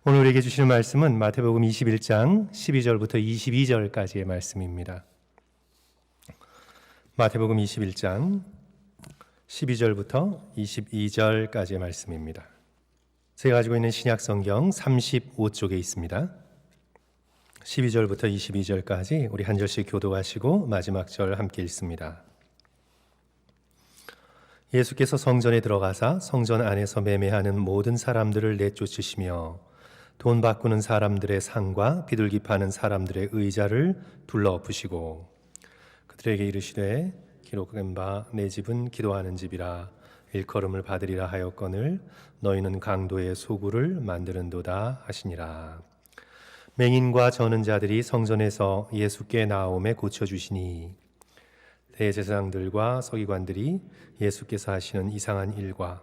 오늘 우리에게 주시는 말씀은 마태복음 21장 12절부터 22절까지의 말씀입니다. 마태복음 21장 12절부터 22절까지의 말씀입니다. 제가 가지고 있는 신약성경 35쪽에 있습니다. 12절부터 22절까지 우리 한 절씩 교독하시고 마지막 절 함께 읽습니다. 예수께서 성전에 들어가사 성전 안에서 매매하는 모든 사람들을 내쫓으시며 돈 바꾸는 사람들의 상과 비둘기 파는 사람들의 의자를 둘러 엎으시고 그들에게 이르시되 기록된 바 내 집은 기도하는 집이라 일컬음을 받으리라 하였거늘 너희는 강도의 소굴을 만드는도다 하시니라. 맹인과 저는 자들이 성전에서 예수께 나오매 고쳐주시니 대제사장들과 서기관들이 예수께서 하시는 이상한 일과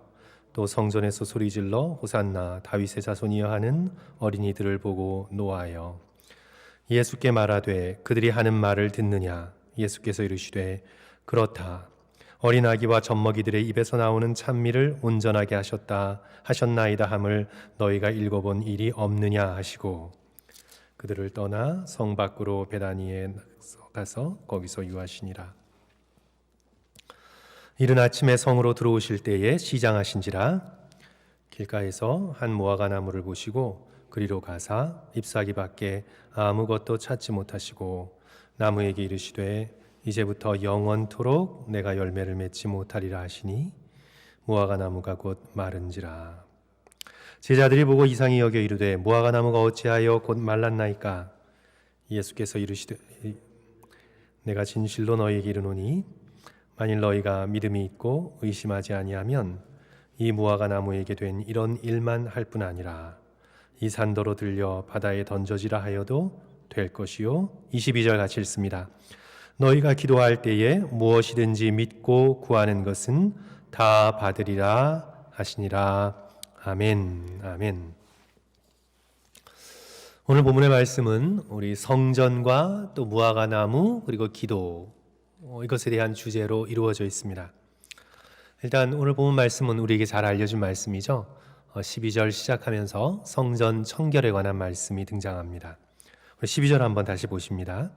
또 성전에서 소리질러 호산나 다윗의 자손이여 하는 어린이들을 보고 노하여 예수께 말하되 그들이 하는 말을 듣느냐. 예수께서 이르시되 그렇다. 어린 아기와 젖먹이들의 입에서 나오는 찬미를 온전하게 하셨나이다 함을 너희가 읽어본 일이 없느냐 하시고 그들을 떠나 성 밖으로 베다니에 가서 거기서 유하시니라. 이른 아침에 성으로 들어오실 때에 시장하신지라. 길가에서 한 무화과 나무를 보시고 그리로 가사 잎사귀 밖에 아무것도 찾지 못하시고 나무에게 이르시되 이제부터 영원토록 내가 열매를 맺지 못하리라 하시니 무화과 나무가 곧 마른지라. 제자들이 보고 이상히 여겨 이르되 무화과 나무가 어찌하여 곧 말랐나이까. 예수께서 이르시되 내가 진실로 너희에게 이르노니 만일 너희가 믿음이 있고 의심하지 아니하면 이 무화과 나무에게 된 이런 일만 할 뿐 아니라 이 산더로 들려 바다에 던져지라 하여도 될 것이요. 22절 같이 읽습니다. 너희가 기도할 때에 무엇이든지 믿고 구하는 것은 다 받으리라 하시니라. 아멘. 아멘. 오늘 본문의 말씀은 우리 성전과 또 무화과 나무 그리고 기도 이것에 대한 주제로 이루어져 있습니다. 일단 오늘 본문 말씀은 우리에게 잘 알려진 말씀이죠. 12절 시작하면서 성전 청결에 관한 말씀이 등장합니다. 12절 한번 다시 보십니다.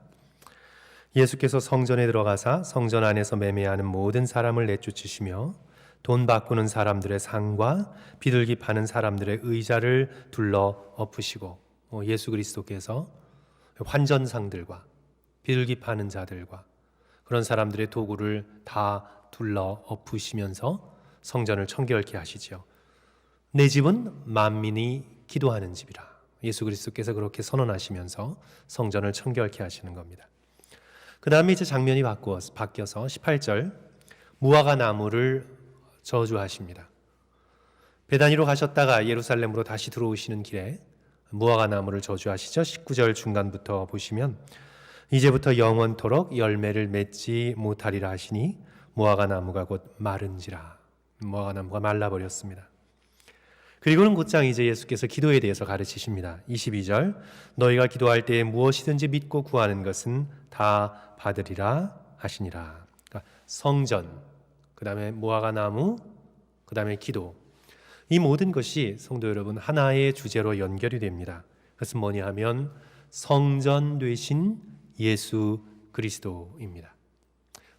예수께서 성전에 들어가사 성전 안에서 매매하는 모든 사람을 내쫓으시며 돈 바꾸는 사람들의 상과 비둘기 파는 사람들의 의자를 둘러 엎으시고 예수 그리스도께서 환전상들과 비둘기 파는 자들과 그런 사람들의 도구를 다 둘러 엎으시면서 성전을 청결케 하시지요. 내 집은 만민이 기도하는 집이라. 예수 그리스도께서 그렇게 선언하시면서 성전을 청결케 하시는 겁니다. 그 다음에 이제 장면이 바뀌어서 18절 무화과 나무를 저주하십니다. 베다니로 가셨다가 예루살렘으로 다시 들어오시는 길에 무화과 나무를 저주하시죠. 19절 중간부터 보시면 이제부터 영원토록 열매를 맺지 못하리라 하시니 무화과 나무가 곧 마른지라. 무화과 나무가 말라버렸습니다. 그리고는 곧장 이제 예수께서 기도에 대해서 가르치십니다. 22절 너희가 기도할 때에 무엇이든지 믿고 구하는 것은 다 받으리라 하시니라. 그러니까 성전, 그 다음에 무화과 나무, 그 다음에 기도, 이 모든 것이 성도 여러분 하나의 주제로 연결이 됩니다. 그것은 뭐냐 하면 성전 되신 예수 그리스도입니다.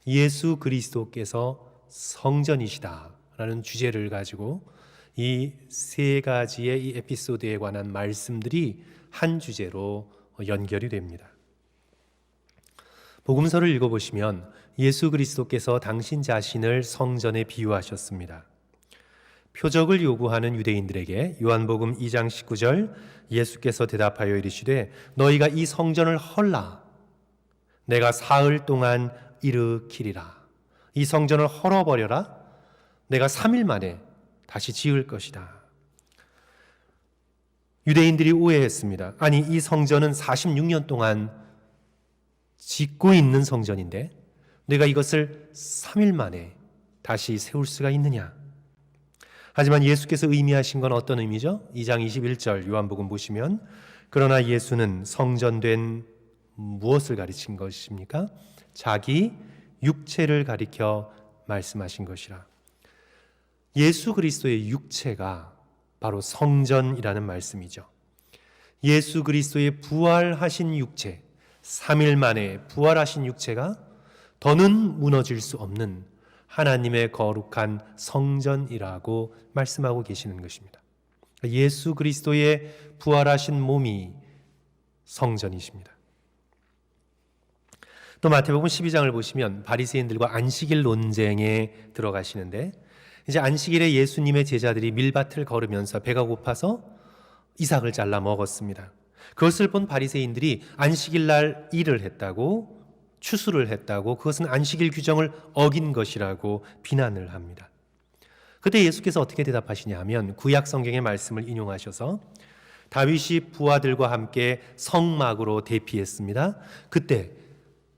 예수 그리스도께서 성전이시다라는 주제를 가지고 이 세 가지의 이 에피소드에 관한 말씀들이 한 주제로 연결이 됩니다. 복음서를 읽어보시면 예수 그리스도께서 당신 자신을 성전에 비유하셨습니다. 표적을 요구하는 유대인들에게 요한복음 2장 19절 예수께서 대답하여 이르시되 너희가 이 성전을 헐라 내가 사흘 동안 일으키리라. 이 성전을 헐어버려라 내가 3일 만에 다시 지을 것이다. 유대인들이 오해했습니다. 아니 이 성전은 46년 동안 짓고 있는 성전인데 내가 이것을 3일 만에 다시 세울 수가 있느냐. 하지만 예수께서 의미하신 건 어떤 의미죠? 2장 21절 요한복음 보시면 그러나 예수는 성전된 무엇을 가르친 것입니까? 자기 육체를 가리켜 말씀하신 것이라. 예수 그리스도의 육체가 바로 성전이라는 말씀이죠. 예수 그리스도의 부활하신 육체, 3일 만에 부활하신 육체가 더는 무너질 수 없는 하나님의 거룩한 성전이라고 말씀하고 계시는 것입니다. 예수 그리스도의 부활하신 몸이 성전이십니다. 또 마태복음 12장을 보시면 바리새인들과 안식일 논쟁에 들어가시는데, 이제 안식일에 예수님의 제자들이 밀밭을 걸으면서 배가 고파서 이삭을 잘라 먹었습니다. 그것을 본 바리새인들이 안식일 날 일을 했다고, 추수를 했다고, 그것은 안식일 규정을 어긴 것이라고 비난을 합니다. 그때 예수께서 어떻게 대답하시냐 하면 구약 성경의 말씀을 인용하셔서 다윗이 부하들과 함께 성막으로 대피했습니다. 그때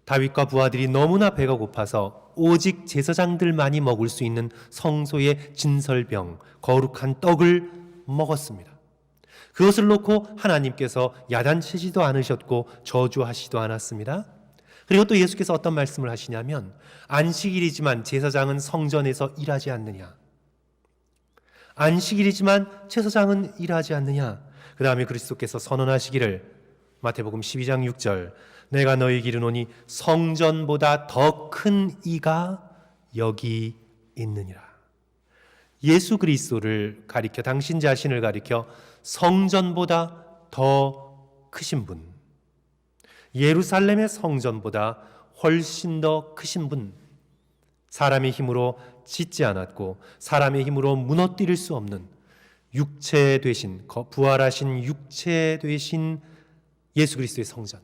다윗과 부하들이 너무나 배가 고파서 오직 제사장들만이 먹을 수 있는 성소의 진설병, 거룩한 떡을 먹었습니다. 그것을 놓고 하나님께서 야단치지도 않으셨고 저주하시지도 않았습니다. 그리고 또 예수께서 어떤 말씀을 하시냐면 안식일이지만 제사장은 성전에서 일하지 않느냐, 안식일이지만 제사장은 일하지 않느냐. 그 다음에 그리스도께서 선언하시기를 마태복음 12장 6절, 내가 너희에게 이르노니 성전보다 더 큰 이가 여기 있느니라. 예수 그리스도를 가리켜, 당신 자신을 가리켜 성전보다 더 크신 분, 예루살렘의 성전보다 훨씬 더 크신 분, 사람의 힘으로 짓지 않았고 사람의 힘으로 무너뜨릴 수 없는 육체 되신, 부활하신 육체 되신 예수 그리스도의 성전,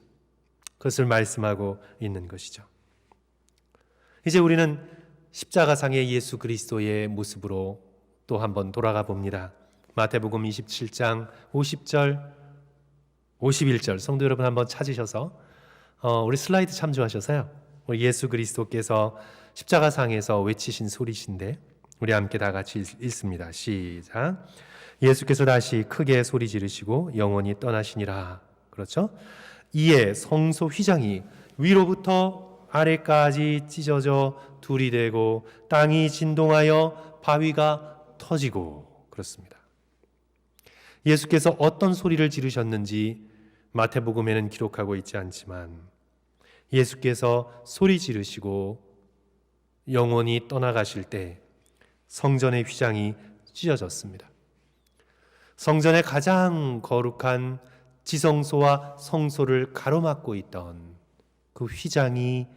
그것을 말씀하고 있는 것이죠. 이제 우리는 십자가상의 예수 그리스도의 모습으로 또 한번 돌아가 봅니다. 마태복음 27장 50절 51절 성도 여러분 한번 찾으셔서 우리 슬라이드 참조하셔서요, 우리 예수 그리스도께서 십자가상에서 외치신 소리신데 우리 함께 다 같이 읽습니다. 시작. 예수께서 다시 크게 소리 지르시고 영원히 떠나시니라. 그렇죠? 이에 성소 휘장이 위로부터 아래까지 찢어져 둘이 되고 땅이 진동하여 바위가 터지고, 그렇습니다. 예수께서 어떤 소리를 지르셨는지 마태복음에는 기록하고 있지 않지만 예수께서 소리 지르시고 영원히 떠나가실 때 성전의 휘장이 찢어졌습니다. 성전의 가장 거룩한 지성소와 성소를 가로막고 있던 그 휘장이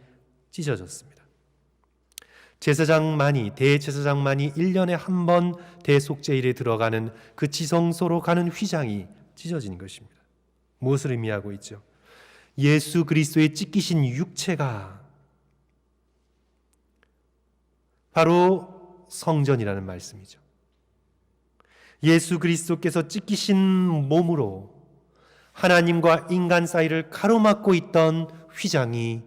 찢어졌습니다. 대제사장만이 1년에 한 번 대속제일에 들어가는 그 지성소로 가는 휘장이 찢어진 것입니다. 무엇을 의미하고 있죠? 예수 그리스도의 찢기신 육체가 바로 성전이라는 말씀이죠. 예수 그리스도께서 찢기신 몸으로 하나님과 인간 사이를 가로막고 있던 휘장이,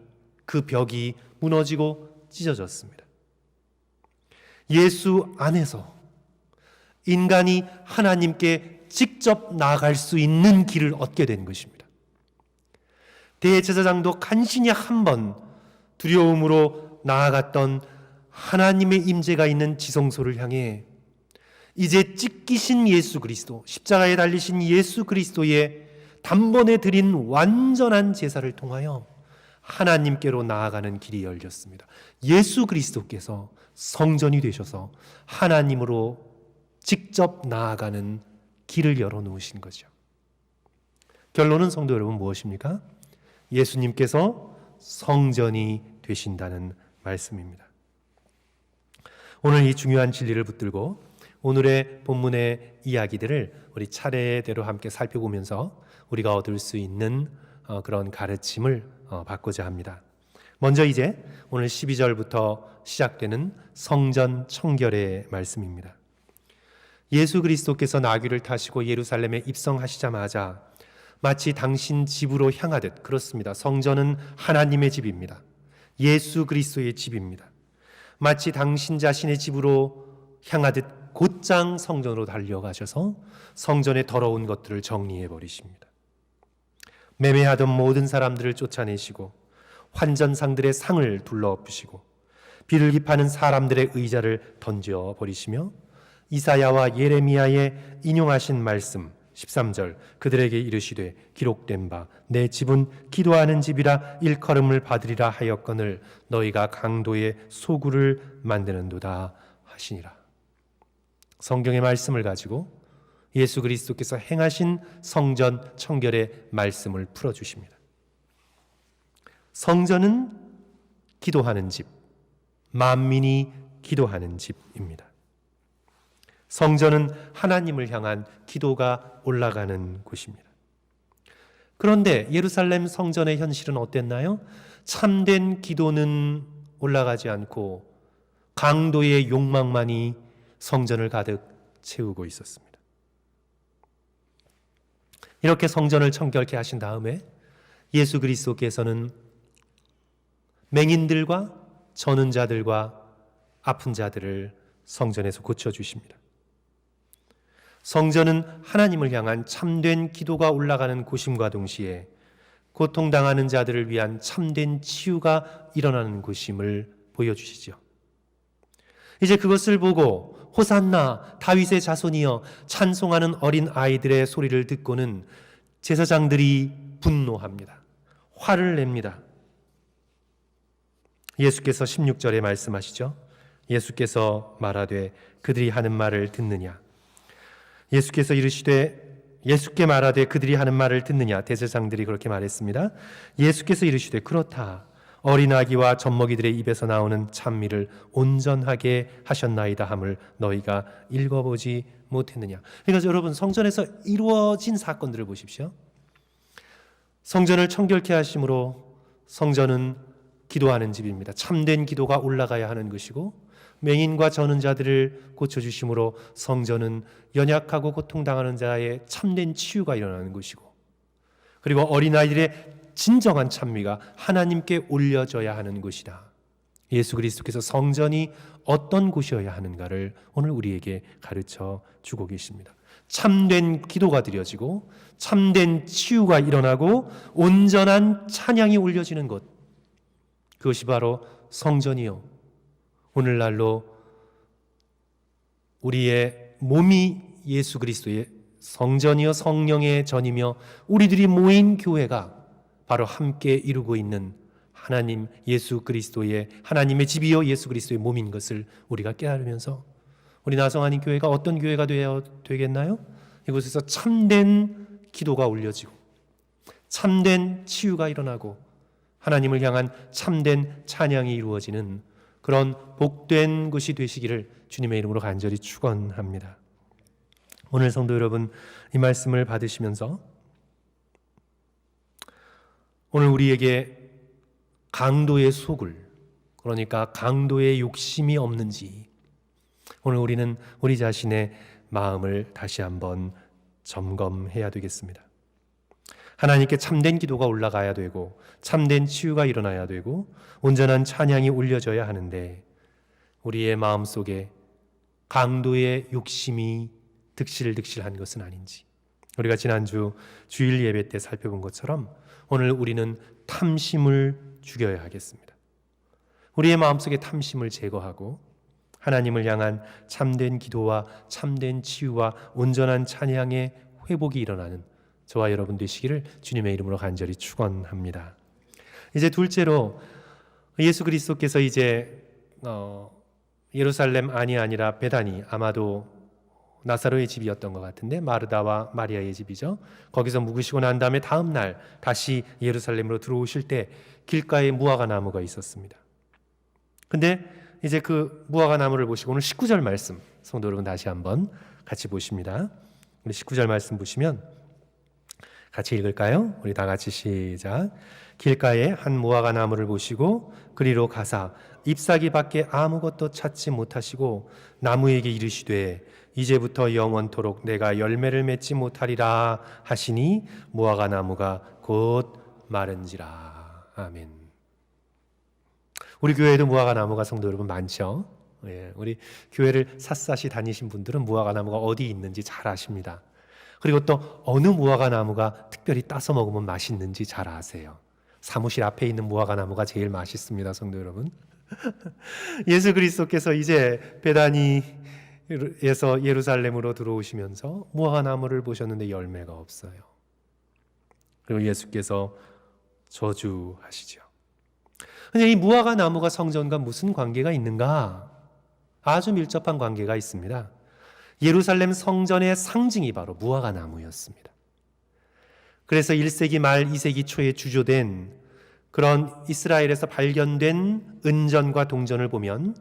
그 벽이 무너지고 찢어졌습니다. 예수 안에서 인간이 하나님께 직접 나아갈 수 있는 길을 얻게 된 것입니다. 대제사장도 간신히 한 번 두려움으로 나아갔던 하나님의 임재가 있는 지성소를 향해 이제 찢기신 예수 그리스도, 십자가에 달리신 예수 그리스도의 단번에 드린 완전한 제사를 통하여 하나님께로 나아가는 길이 열렸습니다. 예수 그리스도께서 성전이 되셔서 하나님으로 직접 나아가는 길을 열어놓으신 거죠. 결론은 성도 여러분 무엇입니까? 예수님께서 성전이 되신다는 말씀입니다. 오늘 이 중요한 진리를 붙들고 오늘의 본문의 이야기들을 우리 차례대로 함께 살펴보면서 우리가 얻을 수 있는 그런 가르침을 받고자 합니다. 먼저 이제 오늘 12절부터 시작되는 성전 청결의 말씀입니다. 예수 그리스도께서 나귀를 타시고 예루살렘에 입성하시자마자 마치 당신 집으로 향하듯, 그렇습니다. 성전은 하나님의 집입니다. 예수 그리스도의 집입니다. 마치 당신 자신의 집으로 향하듯 곧장 성전으로 달려가셔서 성전의 더러운 것들을 정리해 버리십니다. 매매하던 모든 사람들을 쫓아내시고 환전상들의 상을 둘러엎으시고 비를 입하는 사람들의 의자를 던져 버리시며 이사야와 예레미야의 인용하신 말씀 13절 그들에게 이르시되 기록된 바 내 집은 기도하는 집이라 일컬음을 받으리라 하였거늘 너희가 강도의 소굴을 만드는도다 하시니라. 성경의 말씀을 가지고 예수 그리스도께서 행하신 성전 청결의 말씀을 풀어주십니다. 성전은 기도하는 집, 만민이 기도하는 집입니다. 성전은 하나님을 향한 기도가 올라가는 곳입니다. 그런데 예루살렘 성전의 현실은 어땠나요? 참된 기도는 올라가지 않고 강도의 욕망만이 성전을 가득 채우고 있었습니다. 이렇게 성전을 청결케 하신 다음에 예수 그리스도께서는 맹인들과 저는 자들과 아픈 자들을 성전에서 고쳐주십니다. 성전은 하나님을 향한 참된 기도가 올라가는 곳임과 동시에 고통당하는 자들을 위한 참된 치유가 일어나는 곳임을 보여주시죠. 이제 그것을 보고 호산나 다윗의 자손이여 찬송하는 어린 아이들의 소리를 듣고는 제사장들이 분노합니다. 화를 냅니다. 예수께서 16절에 말씀하시죠. 예수께서 말하되 그들이 하는 말을 듣느냐. 예수께서 이르시되 예수께 말하되 그들이 하는 말을 듣느냐. 대제사장들이 그렇게 말했습니다. 예수께서 이르시되 그렇다. 어린아기와 젖먹이들의 입에서 나오는 찬미를 온전하게 하셨나이다 함을 너희가 읽어보지 못했느냐. 그러니까 여러분 성전에서 이루어진 사건들을 보십시오. 성전을 청결케 하심으로 성전은 기도하는 집입니다. 참된 기도가 올라가야 하는 것이고 맹인과 저는 자들을 고쳐주심으로 성전은 연약하고 고통당하는 자의 참된 치유가 일어나는 것이고 그리고 어린아이들의 진정한 찬미가 하나님께 올려져야 하는 것이다. 예수 그리스도께서 성전이 어떤 곳이어야 하는가를 오늘 우리에게 가르쳐 주고 계십니다. 참된 기도가 드려지고 참된 치유가 일어나고 온전한 찬양이 올려지는 것, 그것이 바로 성전이요 오늘날로 우리의 몸이 예수 그리스도의 성전이요 성령의 전이며 우리들이 모인 교회가 바로 함께 이루고 있는 하나님 예수 그리스도의 하나님의 집이요 예수 그리스도의 몸인 것을 우리가 깨달으면서 우리 나성하님 교회가 어떤 교회가 되겠나요? 이곳에서 참된 기도가 올려지고 참된 치유가 일어나고 하나님을 향한 참된 찬양이 이루어지는 그런 복된 것이 되시기를 주님의 이름으로 간절히 축원합니다. 오늘 성도 여러분, 이 말씀을 받으시면서 오늘 우리에게 강도의 소굴, 그러니까 강도의 욕심이 없는지 오늘 우리는 우리 자신의 마음을 다시 한번 점검해야 되겠습니다. 하나님께 참된 기도가 올라가야 되고 참된 치유가 일어나야 되고 온전한 찬양이 올려져야 하는데 우리의 마음속에 강도의 욕심이 득실득실한 것은 아닌지, 우리가 지난주 주일 예배 때 살펴본 것처럼 오늘 우리는 탐심을 죽여야 하겠습니다. 우리의 마음속에 탐심을 제거하고 하나님을 향한 참된 기도와 참된 치유와 온전한 찬양의 회복이 일어나는 저와 여러분 되시기를 주님의 이름으로 간절히 축원합니다. 이제 둘째로 예수 그리스도께서 이제 예루살렘 안이 아니라 베다니, 아마도 나사로의 집이었던 것 같은데 마르다와 마리아의 집이죠. 거기서 묵으시고 난 다음에 다음 날 다시 예루살렘으로 들어오실 때 길가에 무화과 나무가 있었습니다. 근데 이제 그 무화과 나무를 보시고 오늘 19절 말씀 성도 여러분 다시 한번 같이 보십니다. 우리 19절 말씀 보시면 같이 읽을까요? 우리 다 같이 시작. 길가에 한 무화과 나무를 보시고 그리로 가사 잎사귀 밖에 아무것도 찾지 못하시고 나무에게 이르시되 이제부터 영원토록 내가 열매를 맺지 못하리라 하시니 무화과 나무가 곧 마른지라. 아멘. 우리 교회에도 무화과 나무가 성도 여러분 많죠. 우리 교회를 샅샅이 다니신 분들은 무화과 나무가 어디 있는지 잘 아십니다. 그리고 또 어느 무화과 나무가 특별히 따서 먹으면 맛있는지 잘 아세요. 사무실 앞에 있는 무화과 나무가 제일 맛있습니다, 성도 여러분. 예수 그리스도께서 이제 베다니 예루살렘으로 들어오시면서 무화과나무를 보셨는데 열매가 없어요. 그리고 예수께서 저주하시죠. 근데 이 무화과나무가 성전과 무슨 관계가 있는가? 아주 밀접한 관계가 있습니다. 예루살렘 성전의 상징이 바로 무화과나무였습니다. 그래서 1세기 말 2세기 초에 주조된 그런 이스라엘에서 발견된 은전과 동전을 보면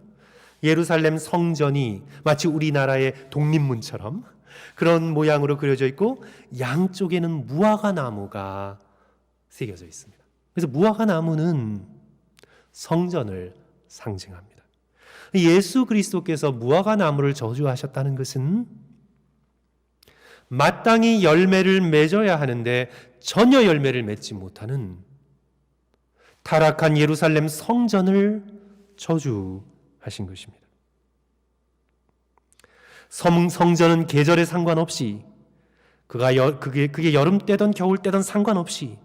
예루살렘 성전이 마치 우리나라의 독립문처럼 그런 모양으로 그려져 있고 양쪽에는 무화과나무가 새겨져 있습니다. 그래서 무화과나무는 성전을 상징합니다. 예수 그리스도께서 무화과나무를 저주하셨다는 것은 마땅히 열매를 맺어야 하는데 전혀 열매를 맺지 못하는 타락한 예루살렘 성전을 저주하신 것입니다. 성전은 계절에 상관없이 그게 여름 때든 겨울 때든 상관없이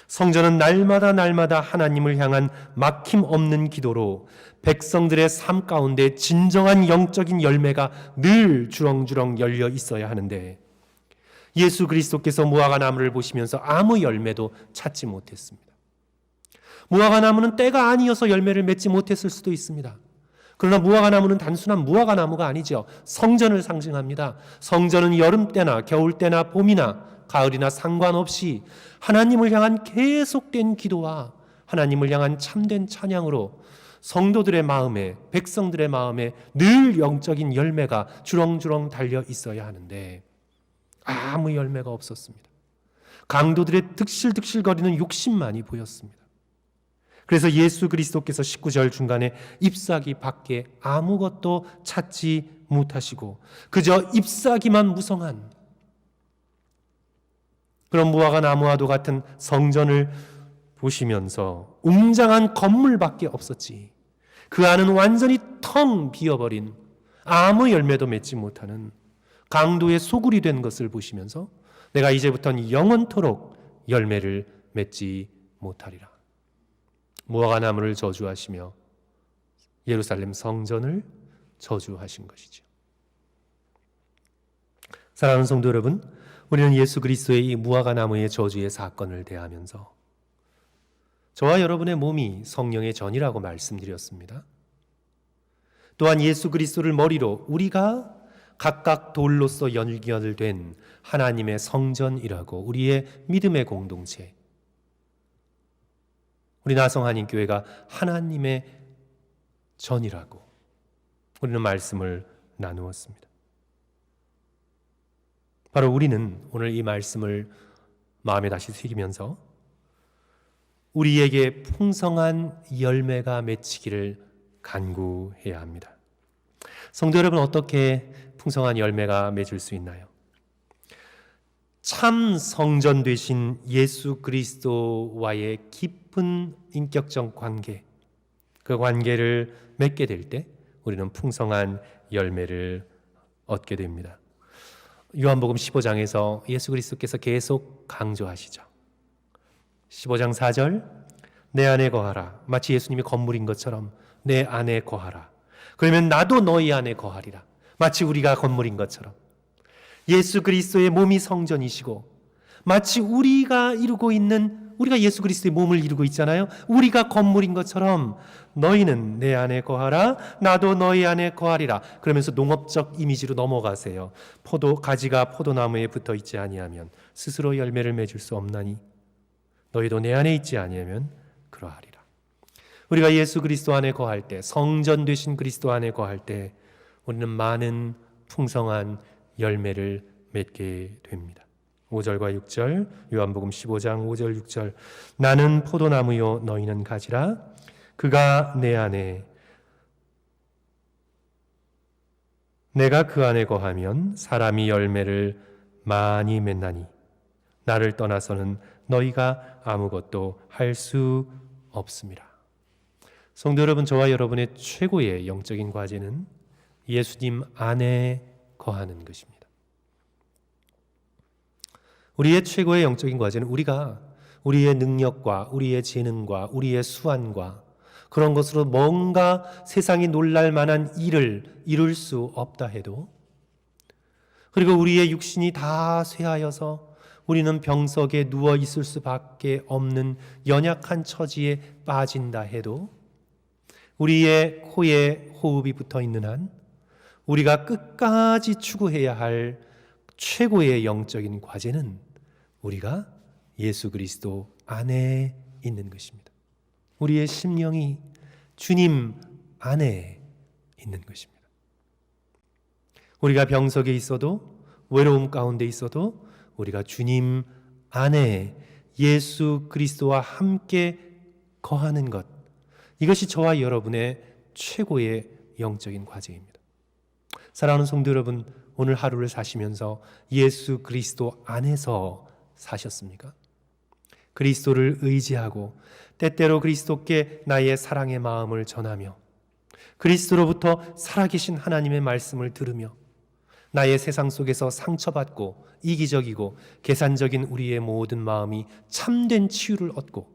성전은 날마다 하나님을 향한 막힘없는 기도로 백성들의 삶 가운데 진정한 영적인 열매가 늘 주렁주렁 열려 있어야 하는데 예수 그리스도께서 무화과나무를 보시면서 아무 열매도 찾지 못했습니다. 무화과나무는 때가 아니어서 열매를 맺지 못했을 수도 있습니다. 그러나 무화과나무는 단순한 무화과나무가 아니죠. 성전을 상징합니다. 성전은 여름 때나 겨울 때나 봄이나 가을이나 상관없이 하나님을 향한 계속된 기도와 하나님을 향한 참된 찬양으로 성도들의 마음에, 백성들의 마음에 늘 영적인 열매가 주렁주렁 달려 있어야 하는데 아무 열매가 없었습니다. 강도들의 득실득실거리는 욕심만이 보였습니다. 그래서 예수 그리스도께서 19절 중간에 잎사귀 밖에 아무것도 찾지 못하시고 그저 잎사귀만 무성한 그런 무화과나무와도 같은 성전을 보시면서 웅장한 건물밖에 없었지 그 안은 완전히 텅 비어버린 아무 열매도 맺지 못하는 강도의 소굴이 된 것을 보시면서 내가 이제부터는 영원토록 열매를 맺지 못하리라. 무화과나무를 저주하시며 예루살렘 성전을 저주하신 것이죠. 사랑하는 성도 여러분, 우리는 예수 그리스도의 이 무화과나무의 저주의 사건을 대하면서 저와 여러분의 몸이 성령의 전이라고 말씀드렸습니다. 또한 예수 그리스도를 머리로 우리가 각각 돌로서 연결된 하나님의 성전이라고 우리의 믿음의 공동체, 우리 나성한인교회가 하나님의 전이라고 우리는 말씀을 나누었습니다. 바로 우리는 오늘 이 말씀을 마음에 다시 새기면서 우리에게 풍성한 열매가 맺히기를 간구해야 합니다. 성도 여러분, 어떻게 풍성한 열매가 맺을 수 있나요? 참 성전 되신 예수 그리스도와의 깊은 인격적 관계, 그 관계를 맺게 될 때 우리는 풍성한 열매를 얻게 됩니다. 요한복음 15장에서 예수 그리스도께서 계속 강조하시죠. 15장 4절, 내 안에 거하라. 마치 예수님이 건물인 것처럼 내 안에 거하라. 그러면 나도 너희 안에 거하리라. 마치 우리가 건물인 것처럼 예수 그리스도의 몸이 성전이시고 마치 우리가 예수 그리스도의 몸을 이루고 있잖아요. 우리가 건물인 것처럼 너희는 내 안에 거하라. 나도 너희 안에 거하리라. 그러면서 농업적 이미지로 넘어가세요. 가지가 포도나무에 붙어 있지 아니하면 스스로 열매를 맺을 수 없나니 너희도 내 안에 있지 아니하면 그러하리라. 우리가 예수 그리스도 안에 거할 때, 성전 되신 그리스도 안에 거할 때 우리는 많은 풍성한 열매를 맺게 됩니다. 5절과 6절, 요한복음 15장 5절 6절, 나는 포도나무요 너희는 가지라. 그가 내 안에, 내가 그 안에 거하면 사람이 열매를 많이 맺나니 나를 떠나서는 너희가 아무것도 할 수 없습니다. 성도 여러분, 저와 여러분의 최고의 영적인 과제는 예수님 안에 거하는 것입니다. 우리의 최고의 영적인 과제는 우리가 우리의 능력과 우리의 재능과 우리의 수완과 그런 것으로 뭔가 세상이 놀랄 만한 일을 이룰 수 없다 해도, 그리고 우리의 육신이 다 쇠하여서 우리는 병석에 누워 있을 수밖에 없는 연약한 처지에 빠진다 해도, 우리의 코에 호흡이 붙어 있는 한 우리가 끝까지 추구해야 할 최고의 영적인 과제는 우리가 예수 그리스도 안에 있는 것입니다. 우리의 심령이 주님 안에 있는 것입니다. 우리가 병석에 있어도, 외로움 가운데 있어도 우리가 주님 안에 예수 그리스도와 함께 거하는 것, 이것이 저와 여러분의 최고의 영적인 과제입니다. 사랑하는 성도 여러분, 오늘 하루를 사시면서 예수 그리스도 안에서 사셨습니까? 그리스도를 의지하고 때때로 그리스도께 나의 사랑의 마음을 전하며 그리스도로부터 살아계신 하나님의 말씀을 들으며 나의 세상 속에서 상처받고 이기적이고 계산적인 우리의 모든 마음이 참된 치유를 얻고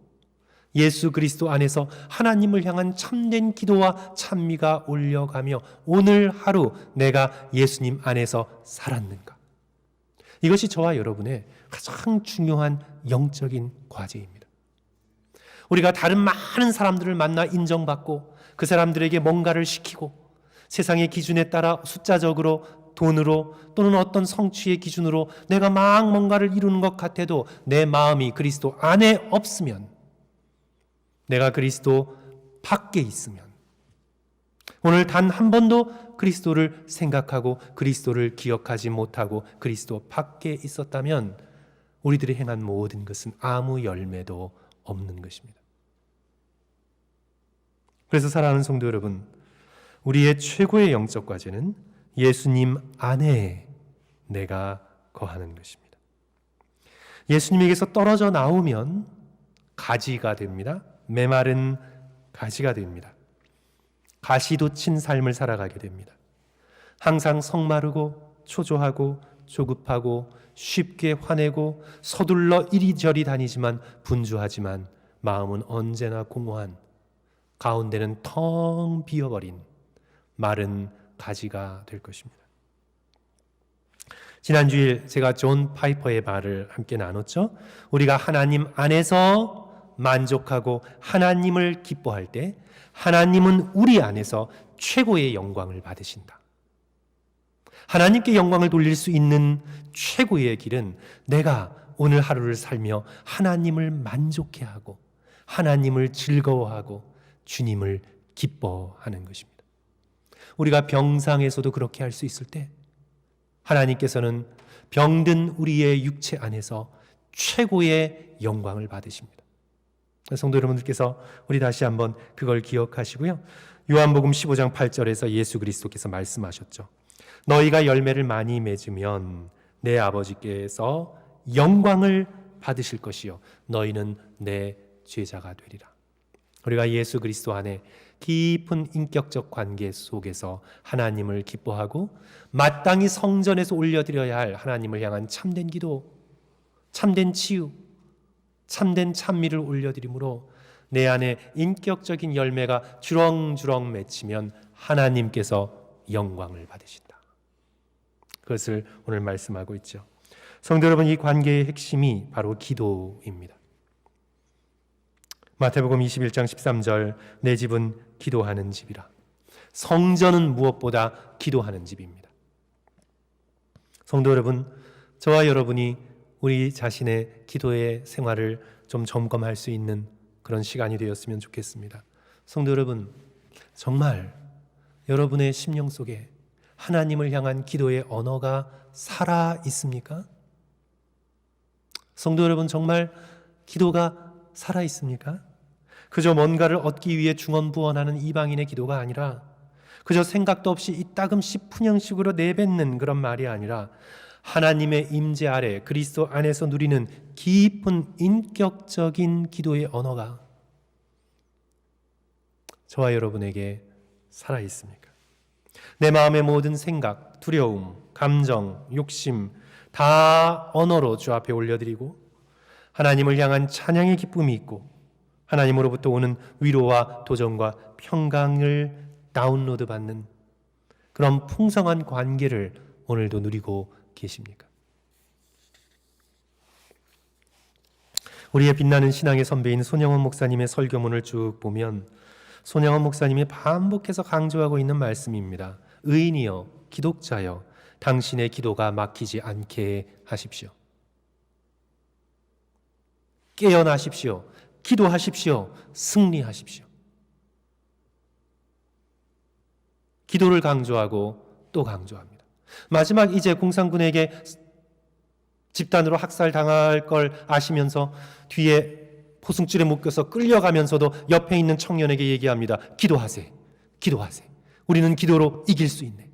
예수 그리스도 안에서 하나님을 향한 참된 기도와 찬미가 올려가며 오늘 하루 내가 예수님 안에서 살았는가? 이것이 저와 여러분의 가장 중요한 영적인 과제입니다. 우리가 다른 많은 사람들을 만나 인정받고 그 사람들에게 뭔가를 시키고 세상의 기준에 따라 숫자적으로, 돈으로, 또는 어떤 성취의 기준으로 내가 막 뭔가를 이루는 것 같아도 내 마음이 그리스도 안에 없으면, 내가 그리스도 밖에 있으면, 오늘 단 한 번도 그리스도를 생각하고 그리스도를 기억하지 못하고 그리스도 밖에 있었다면 우리들이 행한 모든 것은 아무 열매도 없는 것입니다. 그래서 사랑하는 성도 여러분, 우리의 최고의 영적 과제는 예수님 안에 내가 거하는 것입니다. 예수님에게서 떨어져 나오면 가지가 됩니다. 메마른 가지가 됩니다. 가시돋친 삶을 살아가게 됩니다. 항상 성마르고 초조하고 조급하고 쉽게 화내고 서둘러 이리저리 다니지만 분주하지만 마음은 언제나 공허한, 가운데는 텅 비어버린 마른 가지가 될 것입니다. 지난주일 제가 존 파이퍼의 말을 함께 나눴죠. 우리가 하나님 안에서 만족하고 하나님을 기뻐할 때 하나님은 우리 안에서 최고의 영광을 받으신다. 하나님께 영광을 돌릴 수 있는 최고의 길은 내가 오늘 하루를 살며 하나님을 만족해 하고 하나님을 즐거워하고 주님을 기뻐하는 것입니다. 우리가 병상에서도 그렇게 할 수 있을 때 하나님께서는 병든 우리의 육체 안에서 최고의 영광을 받으십니다. 성도 여러분들께서 우리 다시 한번 그걸 기억하시고요. 요한복음 15장 8절에서 예수 그리스도께서 말씀하셨죠. 너희가 열매를 많이 맺으면 내 아버지께서 영광을 받으실 것이요 너희는 내 제자가 되리라. 우리가 예수 그리스도 안에 깊은 인격적 관계 속에서 하나님을 기뻐하고 마땅히 성전에서 올려드려야 할 하나님을 향한 참된 기도, 참된 치유, 참된 찬미를 올려드림으로 내 안에 인격적인 열매가 주렁주렁 맺히면 하나님께서 영광을 받으신다. 그것을 오늘 말씀하고 있죠. 성도 여러분, 이 관계의 핵심이 바로 기도입니다. 마태복음 21장 13절, 내 집은 기도하는 집이라. 성전은 무엇보다 기도하는 집입니다. 성도 여러분, 저와 여러분이 우리 자신의 기도의 생활을 좀 점검할 수 있는 그런 시간이 되었으면 좋겠습니다. 성도 여러분, 정말 여러분의 심령 속에 하나님을 향한 기도의 언어가 살아 있습니까? 성도 여러분, 정말 기도가 살아 있습니까? 그저 뭔가를 얻기 위해 중언부언하는 이방인의 기도가 아니라, 그저 생각도 없이 이따금씩 푸념식으로 내뱉는 그런 말이 아니라 하나님의 임재 아래 그리스도 안에서 누리는 깊은 인격적인 기도의 언어가 저와 여러분에게 살아 있습니까? 내 마음의 모든 생각, 두려움, 감정, 욕심 다 언어로 주 앞에 올려드리고 하나님을 향한 찬양의 기쁨이 있고 하나님으로부터 오는 위로와 도전과 평강을 다운로드 받는 그런 풍성한 관계를 오늘도 누리고 계십니까? 우리의 빛나는 신앙의 선배인 손영원 목사님의 설교문을 쭉 보면 손영원 목사님이 반복해서 강조하고 있는 말씀입니다. 의인이여, 기독자여, 당신의 기도가 막히지 않게 하십시오. 깨어나십시오. 기도하십시오. 승리하십시오. 기도를 강조하고 또 강조합니다. 마지막 이제 공산군에게 집단으로 학살당할 걸 아시면서 뒤에 포승줄에 묶여서 끌려가면서도 옆에 있는 청년에게 얘기합니다. 기도하세. 기도하세. 우리는 기도로 이길 수 있네.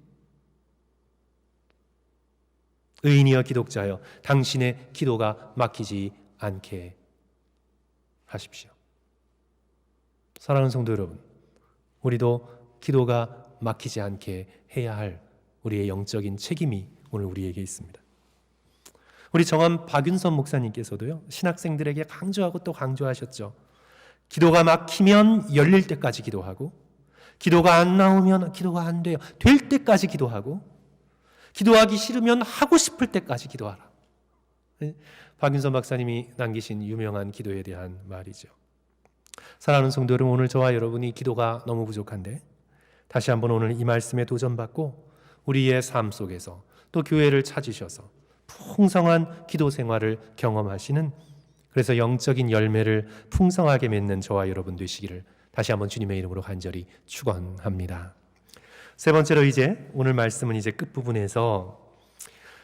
의인이여 기독자여 당신의 기도가 막히지 않게 하십시오. 사랑하는 성도 여러분, 우리도 기도가 막히지 않게 해야 할 우리의 영적인 책임이 오늘 우리에게 있습니다. 우리 정함 박윤선 목사님께서도요, 신학생들에게 강조하고 또 강조하셨죠. 기도가 막히면 열릴 때까지 기도하고, 기도가 안 나오면 기도가 안 돼요. 될 때까지 기도하고, 기도하기 싫으면 하고 싶을 때까지 기도하라. 박윤선 박사님이 남기신 유명한 기도에 대한 말이죠. 사랑하는 성도 여러분, 오늘 저와 여러분이 기도가 너무 부족한데 다시 한번 오늘 이 말씀에 도전받고 우리의 삶 속에서 또 교회를 찾으셔서 풍성한 기도 생활을 경험하시는, 그래서 영적인 열매를 풍성하게 맺는 저와 여러분 되시기를 다시 한번 주님의 이름으로 간절히 축원합니다. 세 번째로 이제 오늘 말씀은 이제 끝부분에서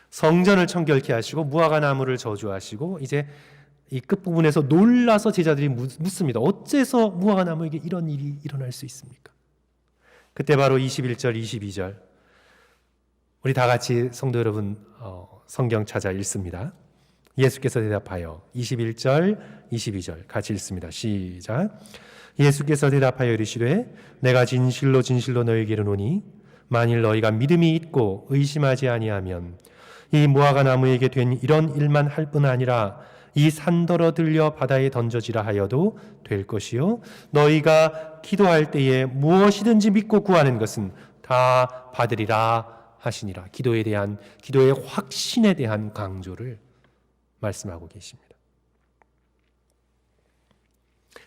성전을 청결케 하시고 무화과 나무를 저주하시고 이제 이 끝부분에서 놀라서 제자들이 묻습니다. 어째서 무화과 나무에게 이런 일이 일어날 수 있습니까? 그때 바로 21절, 22절 우리 다 같이 성도 여러분 성경 찾아 읽습니다. 예수께서 대답하여 21절, 22절 같이 읽습니다. 시작. 예수께서 대답하여 이르시되 내가 진실로 진실로 너희에게 이르노니 만일 너희가 믿음이 있고 의심하지 아니하면 이 무화과 나무에게 된 이런 일만 할 뿐 아니라 이 산더러 들려 바다에 던져지라 하여도 될 것이요 너희가 기도할 때에 무엇이든지 믿고 구하는 것은 다 받으리라 하시니라. 기도에 대한, 기도의 확신에 대한 강조를 말씀하고 계십니다.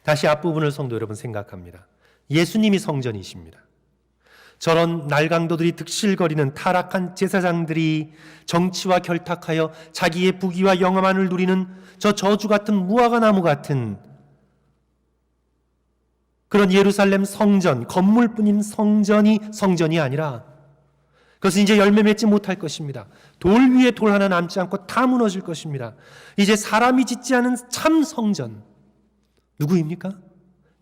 다시 앞부분을 성도 여러분 생각합니다. 예수님이 성전이십니다. 저런 날강도들이 득실거리는 타락한 제사장들이 정치와 결탁하여 자기의 부귀와 영화만을 누리는 저 저주 같은 무화과 나무 같은 그런 예루살렘 성전, 건물뿐인 성전이 성전이 아니라 그것은 이제 열매 맺지 못할 것입니다. 돌 위에 돌 하나 남지 않고 다 무너질 것입니다. 이제 사람이 짓지 않은 참 성전, 누구입니까?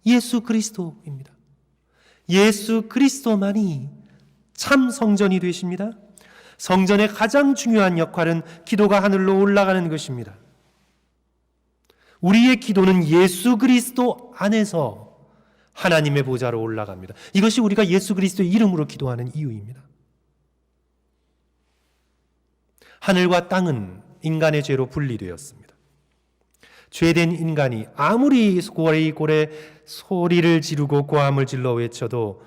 예수 그리스도입니다. 예수 그리스도만이 참 성전이 되십니다. 성전의 가장 중요한 역할은 기도가 하늘로 올라가는 것입니다. 우리의 기도는 예수 그리스도 안에서 하나님의 보좌로 올라갑니다. 이것이 우리가 예수 그리스도의 이름으로 기도하는 이유입니다. 하늘과 땅은 인간의 죄로 분리되었습니다. 죄된 인간이 아무리 고래고래 소리를 지르고 고함을 질러 외쳐도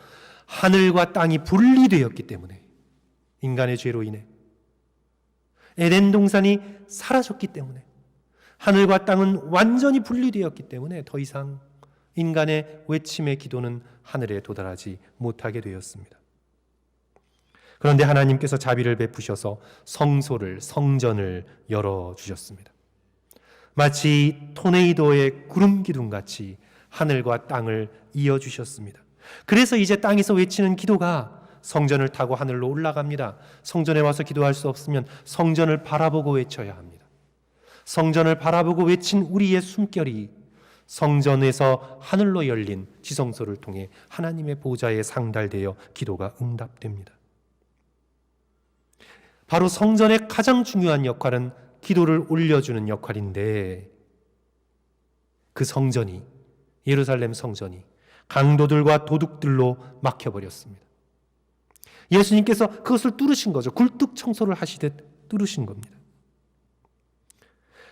하늘과 땅이 분리되었기 때문에, 인간의 죄로 인해 에덴 동산이 사라졌기 때문에, 하늘과 땅은 완전히 분리되었기 때문에 더 이상 인간의 외침의 기도는 하늘에 도달하지 못하게 되었습니다. 그런데 하나님께서 자비를 베푸셔서 성소를, 성전을 열어주셨습니다. 마치 토네이도의 구름 기둥같이 하늘과 땅을 이어주셨습니다. 그래서 이제 땅에서 외치는 기도가 성전을 타고 하늘로 올라갑니다. 성전에 와서 기도할 수 없으면 성전을 바라보고 외쳐야 합니다. 성전을 바라보고 외친 우리의 숨결이 성전에서 하늘로 열린 지성소를 통해 하나님의 보좌에 상달되어 기도가 응답됩니다. 바로 성전의 가장 중요한 역할은 기도를 올려주는 역할인데, 그 성전이, 예루살렘 성전이 강도들과 도둑들로 막혀버렸습니다. 예수님께서 그것을 뚫으신 거죠. 굴뚝 청소를 하시듯 뚫으신 겁니다.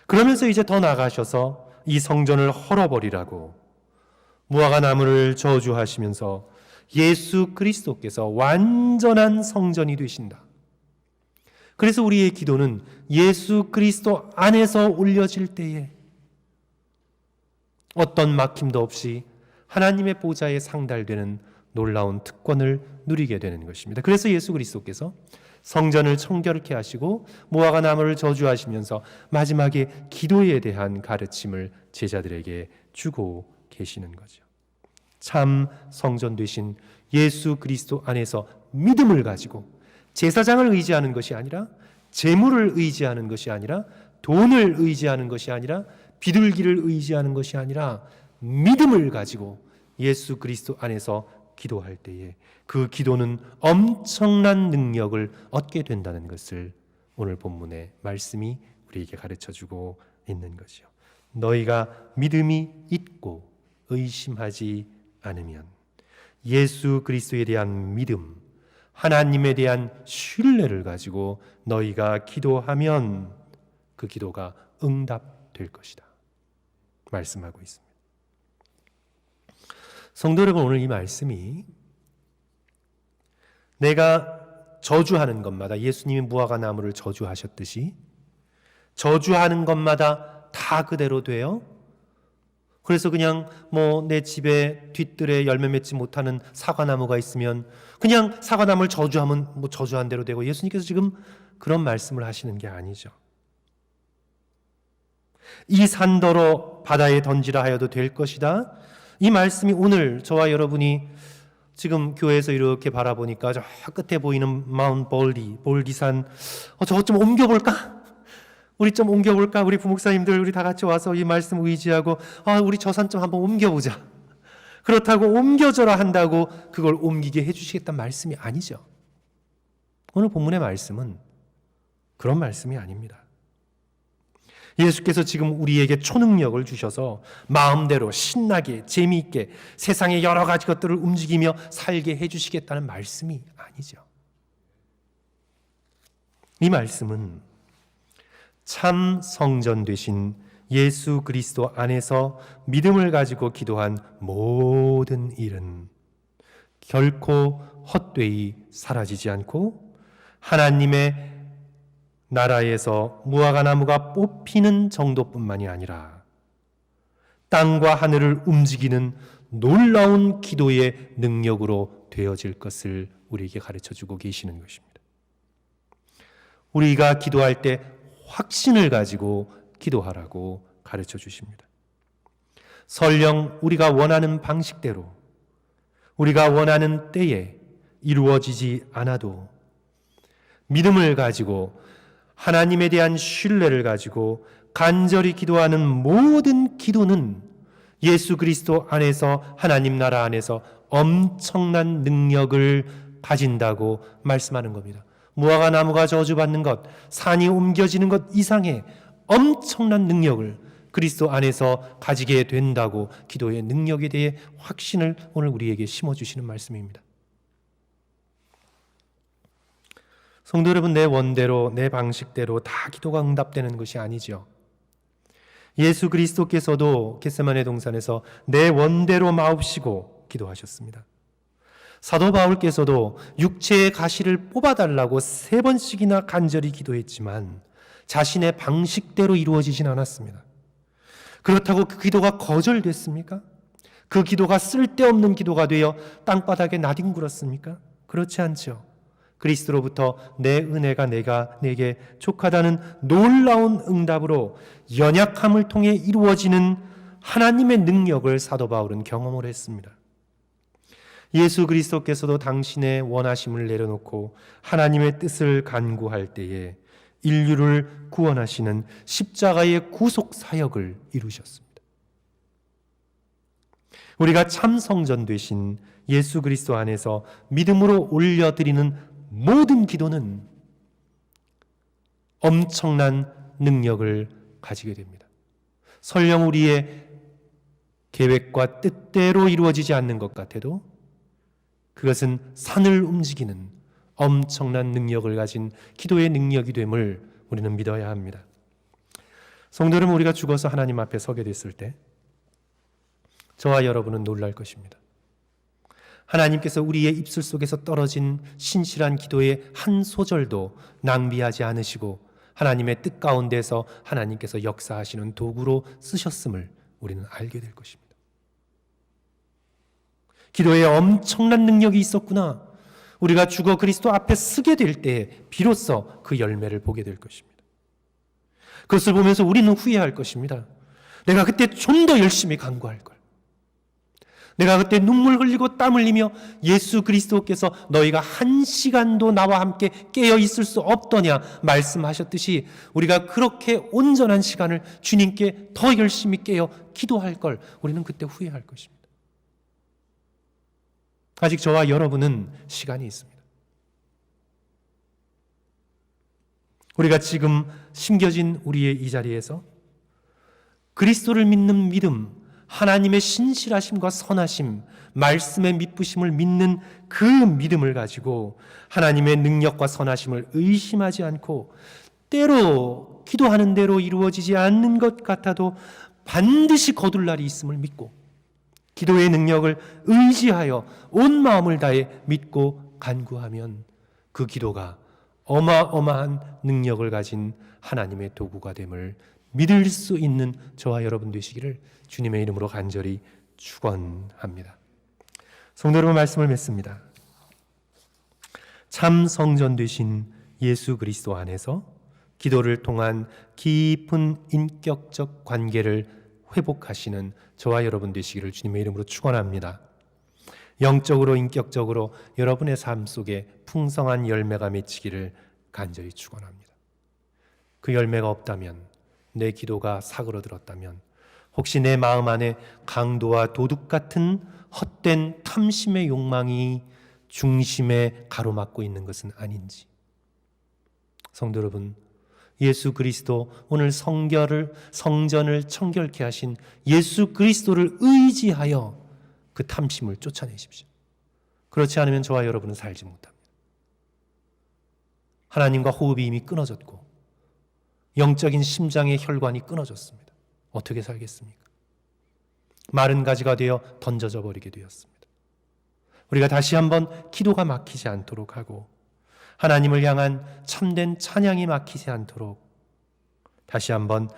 그러면서 이제 더 나아가셔서 이 성전을 헐어버리라고 무화과 나무를 저주하시면서 예수 그리스도께서 완전한 성전이 되신다. 그래서 우리의 기도는 예수 그리스도 안에서 올려질 때에 어떤 막힘도 없이 하나님의 보좌에 상달되는 놀라운 특권을 누리게 되는 것입니다. 그래서 예수 그리스도께서 성전을 청결케 하시고 무화과 나무를 저주하시면서 마지막에 기도에 대한 가르침을 제자들에게 주고 계시는 거죠. 참 성전 되신 예수 그리스도 안에서 믿음을 가지고 제사장을 의지하는 것이 아니라, 재물을 의지하는 것이 아니라, 돈을 의지하는 것이 아니라, 비둘기를 의지하는 것이 아니라 믿음을 가지고 예수 그리스도 안에서 기도할 때에 그 기도는 엄청난 능력을 얻게 된다는 것을 오늘 본문의 말씀이 우리에게 가르쳐주고 있는 것이요. 너희가 믿음이 있고 의심하지 않으면, 예수 그리스도에 대한 믿음, 하나님에 대한 신뢰를 가지고 너희가 기도하면 그 기도가 응답될 것이다 말씀하고 있습니다. 성도 여러분, 오늘 이 말씀이 내가 저주하는 것마다, 예수님이 무화과 나무를 저주하셨듯이 저주하는 것마다 다 그대로 돼요? 그래서 그냥 내 집에 뒷뜰에 열매 맺지 못하는 사과나무가 있으면 그냥 사과나무를 저주하면 저주한 대로 되고, 예수님께서 지금 그런 말씀을 하시는 게 아니죠. 이 산더러 바다에 던지라 하여도 될 것이다. 이 말씀이 오늘 저와 여러분이 지금 교회에서 이렇게 바라보니까 저 끝에 보이는 마운트 볼디산, 저거 좀 옮겨볼까? 우리 좀 옮겨볼까? 우리 부목사님들 우리 다 같이 와서 이 말씀 의지하고 우리 저 산 좀 한번 옮겨보자. 그렇다고 옮겨져라 한다고 그걸 옮기게 해주시겠다는 말씀이 아니죠. 오늘 본문의 말씀은 그런 말씀이 아닙니다. 예수께서 지금 우리에게 초능력을 주셔서 마음대로 신나게 재미있게 세상의 여러 가지 것들을 움직이며 살게 해주시겠다는 말씀이 아니죠. 이 말씀은 참 성전 되신 예수 그리스도 안에서 믿음을 가지고 기도한 모든 일은 결코 헛되이 사라지지 않고 하나님의 나라에서 무화과 나무가 뽑히는 정도뿐만이 아니라 땅과 하늘을 움직이는 놀라운 기도의 능력으로 되어질 것을 우리에게 가르쳐주고 계시는 것입니다. 우리가 기도할 때 확신을 가지고 기도하라고 가르쳐 주십니다. 설령 우리가 원하는 방식대로, 우리가 원하는 때에 이루어지지 않아도 믿음을 가지고 하나님에 대한 신뢰를 가지고 간절히 기도하는 모든 기도는 예수 그리스도 안에서, 하나님 나라 안에서 엄청난 능력을 가진다고 말씀하는 겁니다. 무화과 나무가 저주받는 것, 산이 옮겨지는 것 이상의 엄청난 능력을 그리스도 안에서 가지게 된다고 기도의 능력에 대해 확신을 오늘 우리에게 심어주시는 말씀입니다. 성도 여러분, 내 원대로 내 방식대로 다 기도가 응답되는 것이 아니죠. 예수 그리스도께서도 겟세마네 동산에서 내 원대로 마옵시고 기도하셨습니다. 사도 바울께서도 육체의 가시를 뽑아달라고 3번씩이나 간절히 기도했지만 자신의 방식대로 이루어지진 않았습니다. 그렇다고 그 기도가 거절됐습니까? 그 기도가 쓸데없는 기도가 되어 땅바닥에 나뒹굴었습니까? 그렇지 않죠. 그리스도로부터 내 은혜가 내게 족하다는 놀라운 응답으로 연약함을 통해 이루어지는 하나님의 능력을 사도 바울은 경험을 했습니다. 예수 그리스도께서도 당신의 원하심을 내려놓고 하나님의 뜻을 간구할 때에 인류를 구원하시는 십자가의 구속 사역을 이루셨습니다. 우리가 참 성전 되신 예수 그리스도 안에서 믿음으로 올려드리는 모든 기도는 엄청난 능력을 가지게 됩니다. 설령 우리의 계획과 뜻대로 이루어지지 않는 것 같아도 그것은 산을 움직이는 엄청난 능력을 가진 기도의 능력이 됨을 우리는 믿어야 합니다. 성도 여러분, 우리가 죽어서 하나님 앞에 서게 됐을 때 저와 여러분은 놀랄 것입니다. 하나님께서 우리의 입술 속에서 떨어진 신실한 기도의 한 소절도 낭비하지 않으시고 하나님의 뜻 가운데서 하나님께서 역사하시는 도구로 쓰셨음을 우리는 알게 될 것입니다. 기도에 엄청난 능력이 있었구나. 우리가 죽어 그리스도 앞에 서게 될 때에 비로소 그 열매를 보게 될 것입니다. 그것을 보면서 우리는 후회할 것입니다. 내가 그때 좀 더 열심히 간구할 걸. 내가 그때 눈물 흘리고 땀 흘리며 예수 그리스도께서 너희가 한 시간도 나와 함께 깨어 있을 수 없더냐 말씀하셨듯이 우리가 그렇게 온전한 시간을 주님께 더 열심히 깨어 기도할 걸 우리는 그때 후회할 것입니다. 아직 저와 여러분은 시간이 있습니다. 우리가 지금 심겨진 우리의 이 자리에서 그리스도를 믿는 믿음, 하나님의 신실하심과 선하심, 말씀의 믿부심을 믿는 그 믿음을 가지고 하나님의 능력과 선하심을 의심하지 않고 때로 기도하는 대로 이루어지지 않는 것 같아도 반드시 거둘 날이 있음을 믿고 기도의 능력을 의지하여 온 마음을 다해 믿고 간구하면 그 기도가 어마어마한 능력을 가진 하나님의 도구가 됨을 믿을 수 있는 저와 여러분 되시기를 주님의 이름으로 간절히 축원합니다. 성도 여러분, 말씀을 맺습니다. 참 성전 되신 예수 그리스도 안에서 기도를 통한 깊은 인격적 관계를 회복하시는 저와 여러분 되시기를 주님의 이름으로 축원합니다. 영적으로 인격적으로 여러분의 삶 속에 풍성한 열매가 맺히기를 간절히 축원합니다. 그 열매가 없다면, 내 기도가 사그러들었다면, 혹시 내 마음 안에 강도와 도둑 같은 헛된 탐심의 욕망이 중심에 가로막고 있는 것은 아닌지. 성도 여러분, 예수 그리스도, 오늘 성전을 청결케 하신 예수 그리스도를 의지하여 그 탐심을 쫓아내십시오. 그렇지 않으면 저와 여러분은 살지 못합니다. 하나님과 호흡이 이미 끊어졌고 영적인 심장의 혈관이 끊어졌습니다. 어떻게 살겠습니까? 마른 가지가 되어 던져져 버리게 되었습니다. 우리가 다시 한번 기도가 막히지 않도록 하고 하나님을 향한 참된 찬양이 막히지 않도록 다시 한번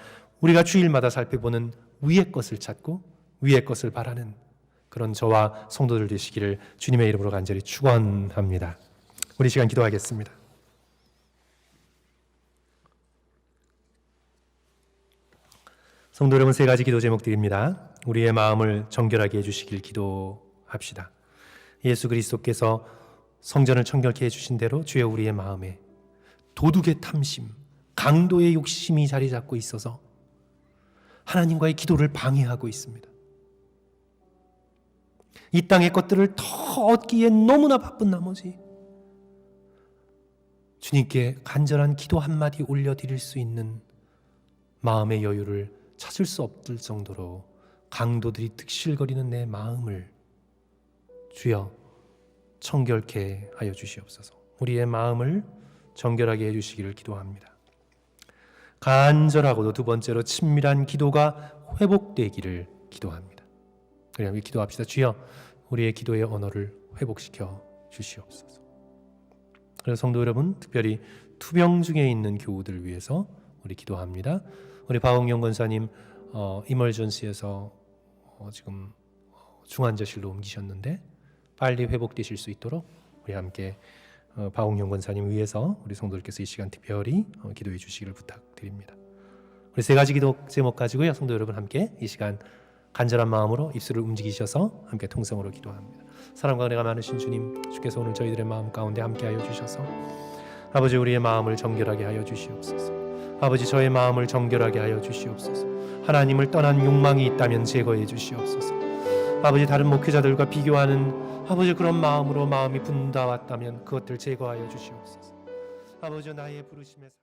우리가 주일마다 살펴보는 위의 것을 찾고 위의 것을 바라는 그런 저와 성도들 되시기를 주님의 이름으로 간절히 축원합니다. 우리 시간 기도하겠습니다. 성도 여러분, 세 가지 기도 제목드립니다. 우리의 마음을 정결하게 해주시길 기도합시다. 예수 그리스도께서 성전을 청결케 해주신 대로 주여 우리의 마음에 도둑의 탐심, 강도의 욕심이 자리 잡고 있어서 하나님과의 기도를 방해하고 있습니다. 이 땅의 것들을 더 얻기에 너무나 바쁜 나머지 주님께 간절한 기도 한마디 올려드릴 수 있는 마음의 여유를 찾을 수 없을 정도로 강도들이 득실거리는 내 마음을 주여 청결케 하여 주시옵소서. 우리의 마음을 정결하게 해주시기를 기도합니다. 간절하고도 두 번째로 친밀한 기도가 회복되기를 기도합니다. 그럼 우리 기도합시다. 주여 우리의 기도의 언어를 회복시켜 주시옵소서. 그래서 성도 여러분, 특별히 투병 중에 있는 교우들을 위해서 우리 기도합니다. 우리 박홍영 권사님 이멀전시에서 지금 중환자실로 옮기셨는데 빨리 회복되실 수 있도록 우리 함께 박홍영 권사님 위해서 우리 성도들께서 이 시간 특별히 기도해 주시기를 부탁드립니다. 우리 세 가지 기도 제목 가지고요, 성도 여러분 함께 이 시간 간절한 마음으로 입술을 움직이셔서 함께 통성으로 기도합니다. 사랑과 은혜가 많으신 주님, 주께서 오늘 저희들의 마음 가운데 함께하여 주셔서 아버지 우리의 마음을 정결하게 하여 주시옵소서. 아버지 저의 마음을 정결하게 하여 주시옵소서. 하나님을 떠난 욕망이 있다면 제거해 주시옵소서. 아버지 다른 목회자들과 비교하는 아버지 그런 마음으로 마음이 분다왔다면 그것들 제거하여 주시옵소서. 아버지 나의 부르심에